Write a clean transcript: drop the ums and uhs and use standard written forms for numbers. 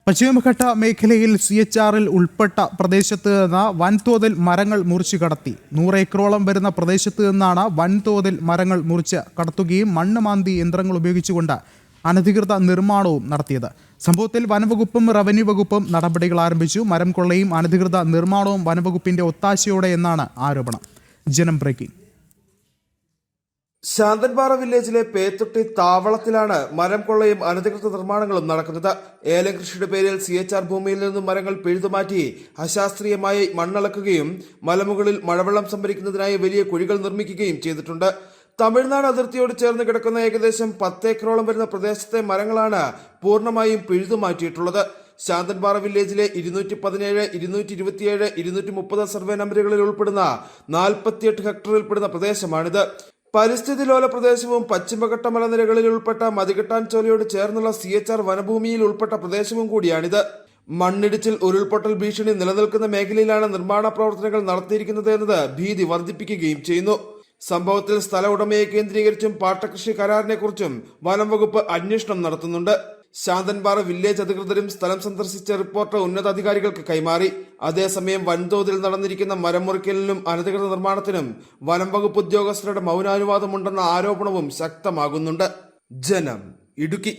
പശ്ചിമഘട്ട മേഖലയിൽ CHRൽ ഉൾപ്പെട്ട പ്രദേശത്ത് നിന്ന് വൻതോതിൽ മരങ്ങൾ മുറിച്ചു കടത്തി. 100 ഏക്കറോളം വരുന്ന പ്രദേശത്ത് നിന്നാണ് വൻതോതിൽ മരങ്ങൾ മുറിച്ച് കടത്തുകയും മണ്ണ് മാന്തി യന്ത്രങ്ങൾ ഉപയോഗിച്ചുകൊണ്ട് അനധികൃത നിർമ്മാണവും നടത്തിയത്. സംഭവത്തിൽ വനവകുപ്പും റവന്യൂ വകുപ്പും നടപടികൾ ആരംഭിച്ചു. മരം കൊള്ളയും അനധികൃത നിർമ്മാണവും വനവകുപ്പിന്റെ ഒത്താശയോടെ എന്നാണ് ആരോപണം. ജനം ബ്രേക്കിംഗ്. ശാന്തൻപാറ വില്ലേജിലെ പേത്തൊട്ടി താവളത്തിലാണ് മരം കൊള്ളയും അനധികൃത നിർമ്മാണങ്ങളും നടക്കുന്നത്. ഏലം കൃഷിയുടെ പേരിൽ CHR ഭൂമിയിൽ നിന്നും മരങ്ങൾ പിഴുതുമാറ്റി അശാസ്ത്രീയമായി മണ്ണളക്കുകയും മലമുകളിൽ മഴവെള്ളം സംഭരിക്കുന്നതിനായി വലിയ കുഴികൾ നിർമ്മിക്കുകയും ചെയ്തിട്ടുണ്ട്. തമിഴ്നാട് അതിർത്തിയോട് ചേർന്ന് കിടക്കുന്ന ഏകദേശം 10 ഏക്കറോളം വരുന്ന പ്രദേശത്തെ മരങ്ങളാണ് പൂർണ്ണമായും പിഴുതുമാറ്റിയിട്ടുള്ളത്. ശാന്തൻപാറ വില്ലേജിലെ 217, 227, 230 സർവേ നമ്പറുകളിൽ ഉൾപ്പെടുന്ന 48 ഹെക്ടറിൽപ്പെടുന്ന പ്രദേശമാണിത്. പരിസ്ഥിതി ലോല പ്രദേശവും പശ്ചിമഘട്ട മലനിരകളിൽ ഉൾപ്പെട്ട മതികെട്ടാൻ ചോലയോട് ചേർന്നുള്ള CHR വനഭൂമിയിൽ ഉൾപ്പെട്ട പ്രദേശവും കൂടിയാണിത്. മണ്ണിടിച്ചിൽ, ഉരുൾപൊട്ടൽ ഭീഷണി നിലനിൽക്കുന്ന മേഖലയിലാണ് നിർമ്മാണ പ്രവർത്തനങ്ങൾ നടത്തിയിരിക്കുന്നത് എന്നത് ഭീതി വർദ്ധിപ്പിക്കുകയും ചെയ്യുന്നു. സംഭവത്തിൽ സ്ഥല ഉടമയെ കേന്ദ്രീകരിച്ചും പാട്ടകൃഷി കരാറിനെ കുറിച്ചും വനം വകുപ്പ് അന്വേഷണം നടത്തുന്നുണ്ട്. ശാന്തൻപാറ വില്ലേജ് അധികൃതരും സ്ഥലം സന്ദർശിച്ച റിപ്പോർട്ട് ഉന്നതാധികാരികൾക്ക് കൈമാറി. അതേസമയം വൻതോതിൽ നടന്നിരിക്കുന്ന മരം മുറിക്കലിനും അനധികൃത നിർമ്മാണത്തിനും വനം വകുപ്പ് ഉദ്യോഗസ്ഥരുടെ മൗനാനുവാദമുണ്ടെന്ന ആരോപണവും ശക്തമാകുന്നുണ്ട്. ജനം, ഇടുക്കി.